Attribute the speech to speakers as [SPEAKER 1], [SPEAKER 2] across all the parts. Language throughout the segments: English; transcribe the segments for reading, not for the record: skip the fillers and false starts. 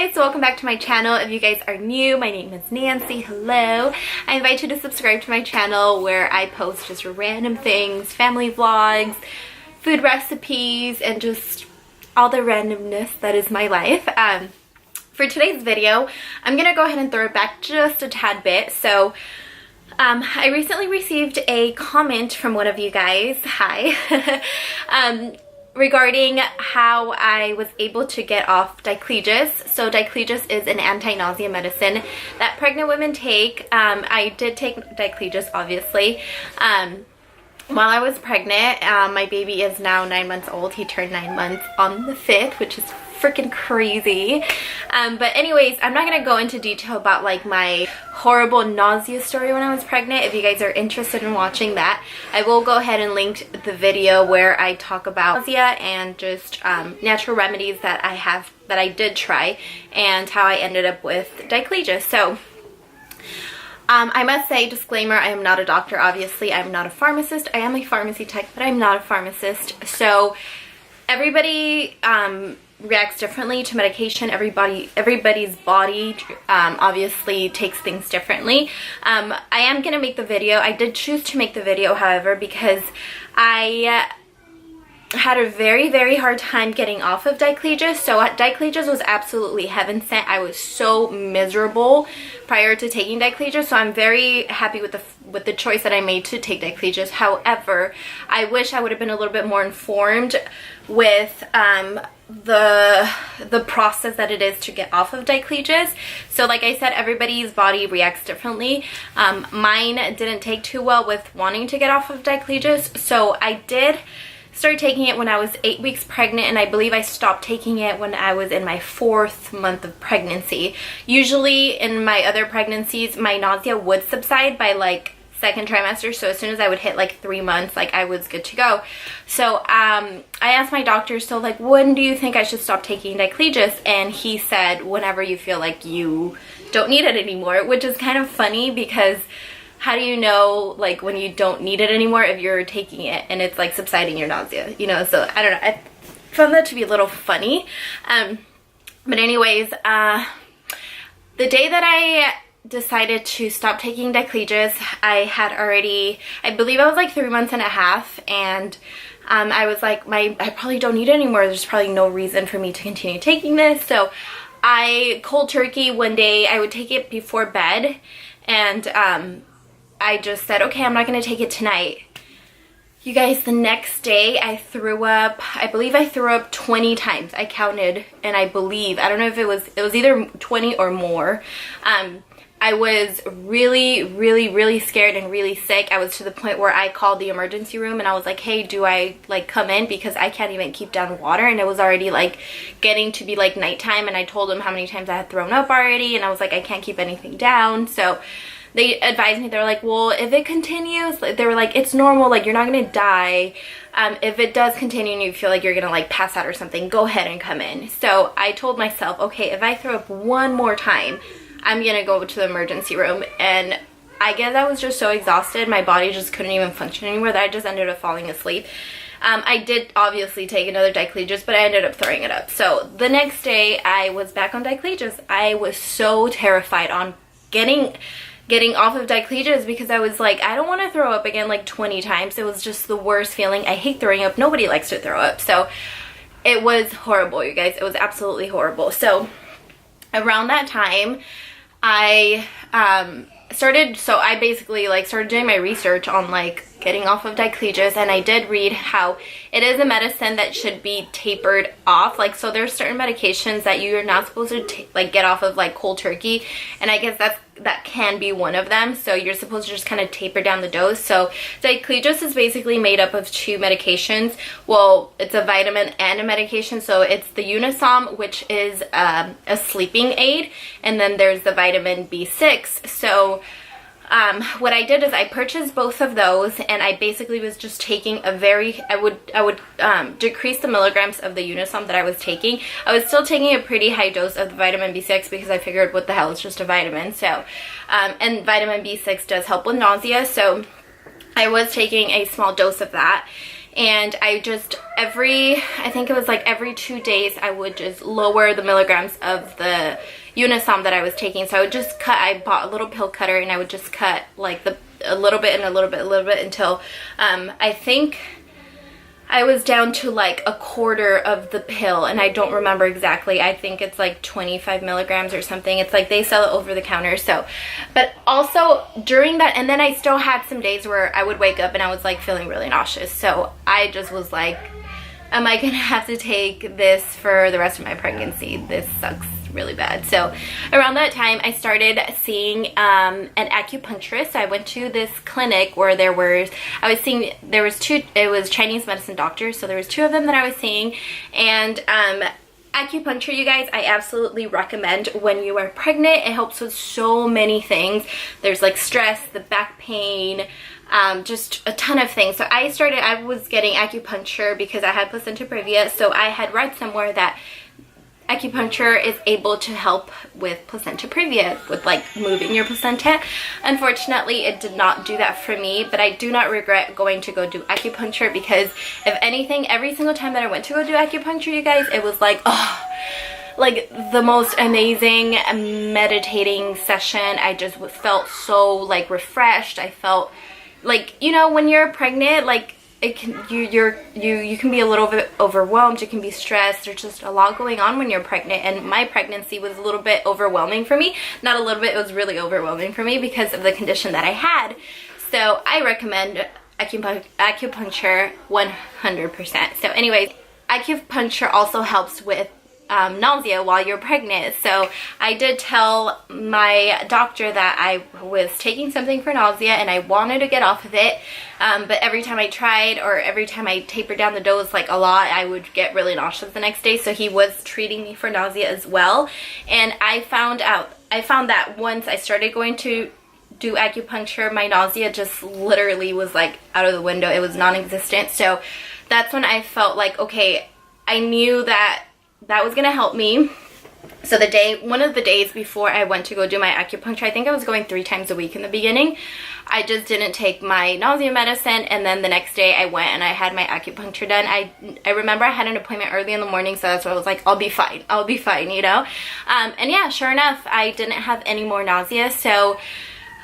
[SPEAKER 1] guys, welcome back to my channel. If you guys are new, my name is Nancy. Hello. I invite you to subscribe to my channel where I post just random things, family vlogs, food recipes, and just all the randomness that is my life. For today's video, I'm gonna go ahead and throw it back just a tad bit. So I recently received a comment from one of you guys, hi, regarding how I was able to get off Diclegis. So Diclegis is an anti-nausea medicine that pregnant women take. I did take Diclegis, obviously. While I was pregnant, my baby is now 9 months old. He turned 9 months on the 5th, which is freaking crazy. But anyways, I'm not gonna go into detail about like my horrible nausea story when I was pregnant. If you guys are interested in watching that, I will go ahead and link the video where I talk about nausea and just natural remedies that I did try and how I ended up with Diclegis. So I must say, disclaimer, I am not a doctor. Obviously, I'm not a pharmacist. I am a pharmacy tech, but I'm not a pharmacist. So everybody reacts differently to medication. Everybody's body obviously takes things differently. I am gonna make the video. I did choose to make the video, however, because I had a very hard time getting off of Diclegis. So Diclegis was absolutely heaven sent. I was so miserable prior to taking Diclegis, so I'm very happy with the choice that I made to take Diclegis. However, I wish I would have been a little bit more informed with the process that it is to get off of Diclegis. So like I said, everybody's body reacts differently. Mine didn't take too well with wanting to get off of Diclegis, so I did started taking it when I was 8 weeks pregnant, and I believe I stopped taking it when I was in my 4th month of pregnancy. Usually in my other pregnancies, my nausea would subside by like 2nd trimester, so as soon as I would hit like 3 months, like I was good to go. So I asked my doctor, so like, when do you think I should stop taking Diclegis? And he said, whenever you feel like you don't need it anymore, which is kind of funny because how do you know like when you don't need it anymore if you're taking it and it's like subsiding your nausea, you know? So I don't know, I found that to be a little funny. But anyways, the day that I decided to stop taking Diclegis, I had already, I believe I was like 3 months and a half, and I was like, I probably don't need it anymore. There's probably no reason for me to continue taking this. So I cold turkey one day, I would take it before bed, and I just said, okay, I'm not going to take it tonight. You guys, the next day I threw up, I believe I threw up 20 times. I counted, and I believe, I don't know if it was either 20 or more. I was really scared and really sick. I was to the point where I called the emergency room and I was like, hey, do I like come in, because I can't even keep down water, and it was already like getting to be like nighttime, and I told them how many times I had thrown up already, and I was like, I can't keep anything down. So they advised me, they're like, well, if it continues, they were like, it's normal, like you're not gonna die. If it does continue and you feel like you're gonna like pass out or something, go ahead and come in. So I told myself, okay, if I throw up one more time, I'm gonna go to the emergency room. And I guess I was just so exhausted, my body just couldn't even function anymore, that I just ended up falling asleep. I did obviously take another Diclegis, but I ended up throwing it up. So the next day I was back on Diclegis. I was so terrified on getting off of Diclegis because I was like, I don't want to throw up again like 20 times. It was just the worst feeling. I hate throwing up. Nobody likes to throw up. So it was horrible, you guys. It was absolutely horrible. So around that time, I basically like started doing my research on like getting off of Diclegis, and I did read how it is a medicine that should be tapered off. Like, so there's certain medications that you're not supposed to like get off of like cold turkey, and I guess that can be one of them. So you're supposed to just kind of taper down the dose. So Diclegis is basically made up of 2 medications. Well, it's a vitamin and a medication. So it's the Unisom, which is a sleeping aid, and then there's the vitamin B6. So what I did is I purchased both of those, and I basically was just taking I would decrease the milligrams of the Unisom that I was taking. I was still taking a pretty high dose of the vitamin B6 because I figured, what the hell, it's just a vitamin. So and vitamin B6 does help with nausea, so I was taking a small dose of that. and I think it was like every 2 days I would just lower the milligrams of the Unisom that I was taking. So I would just cut, I bought a little pill cutter, and I would just cut like a little bit and a little bit until I think I was down to like a quarter of the pill, and I don't remember exactly. I think it's like 25 milligrams or something. It's like they sell it over the counter. So, but also during that, and then I still had some days where I would wake up and I was like feeling really nauseous. So I just was like, am I gonna have to take this for the rest of my pregnancy? This sucks really bad. So around that time I started seeing an acupuncturist. I went to this clinic where it was Chinese medicine doctors, so there was 2 of them that I was seeing. And acupuncture, you guys, I absolutely recommend when you are pregnant. It helps with so many things. There's like stress, the back pain, just a ton of things. So I was getting acupuncture because I had placenta previa. So I had read somewhere that acupuncture is able to help with placenta previa, with like moving your placenta. Unfortunately, it did not do that for me, but I do not regret going to go do acupuncture, because if anything, every single time that I went to go do acupuncture, you guys, it was like, oh, like the most amazing meditating session. I just felt so like refreshed. I felt like, you know, when you're pregnant, like it can, you can be a little bit overwhelmed, you can be stressed, there's just a lot going on when you're pregnant, and my pregnancy was a little bit overwhelming for me. Not a little bit, it was really overwhelming for me because of the condition that I had. So I recommend acupuncture 100%. So anyways, acupuncture also helps with nausea while you're pregnant. So I did tell my doctor that I was taking something for nausea and I wanted to get off of it, but every time I tried, or every time I tapered down the dose like a lot, I would get really nauseous the next day. So he was treating me for nausea as well. And I found that once I started going to do acupuncture, my nausea just literally was like out of the window. It was non-existent. So that's when I felt like, okay, I knew that was gonna help me. So one of the days before I went to go do my acupuncture, I think I was going 3 times a week in the beginning, I just didn't take my nausea medicine, and then the next day I went and I had my acupuncture done. I remember I had an appointment early in the morning, so that's why I was like, I'll be fine, you know. And yeah, sure enough, I didn't have any more nausea. So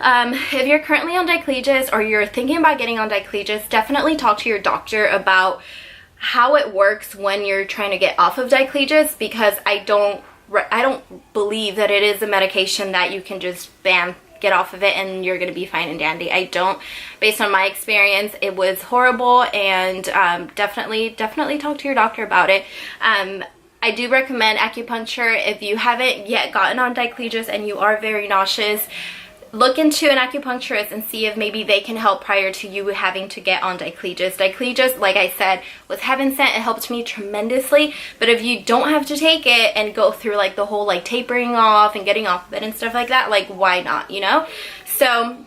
[SPEAKER 1] if you're currently on Diclegis, or you're thinking about getting on Diclegis, definitely talk to your doctor about how it works when you're trying to get off of Diclegis, because I don't believe that it is a medication that you can just bam, get off of it and you're gonna be fine and dandy. I don't. Based on my experience, it was horrible, and definitely talk to your doctor about it. I do recommend acupuncture if you haven't yet gotten on Diclegis and you are very nauseous. Look into an acupuncturist and see if maybe they can help prior to you having to get on Diclegis. Diclegis, like I said, was heaven sent. It helped me tremendously. But if you don't have to take it and go through like the whole like tapering off and getting off of it and stuff like that, like why not, you know? So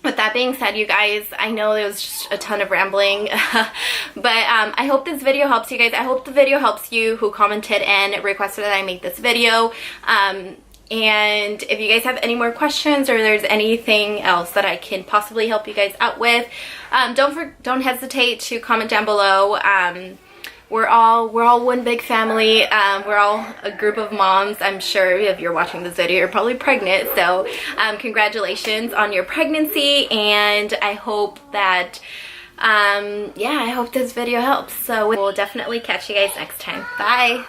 [SPEAKER 1] with that being said, you guys, I know there was just a ton of rambling, but I hope this video helps you guys. I hope the video helps you who commented and requested that I make this video. And if you guys have any more questions, or there's anything else that I can possibly help you guys out with, don't hesitate to comment down below. We're all one big family. We're all a group of moms. I'm sure if you're watching this video, you're probably pregnant. So congratulations on your pregnancy, and I hope that yeah, I hope this video helps. So we'll definitely catch you guys next time. Bye.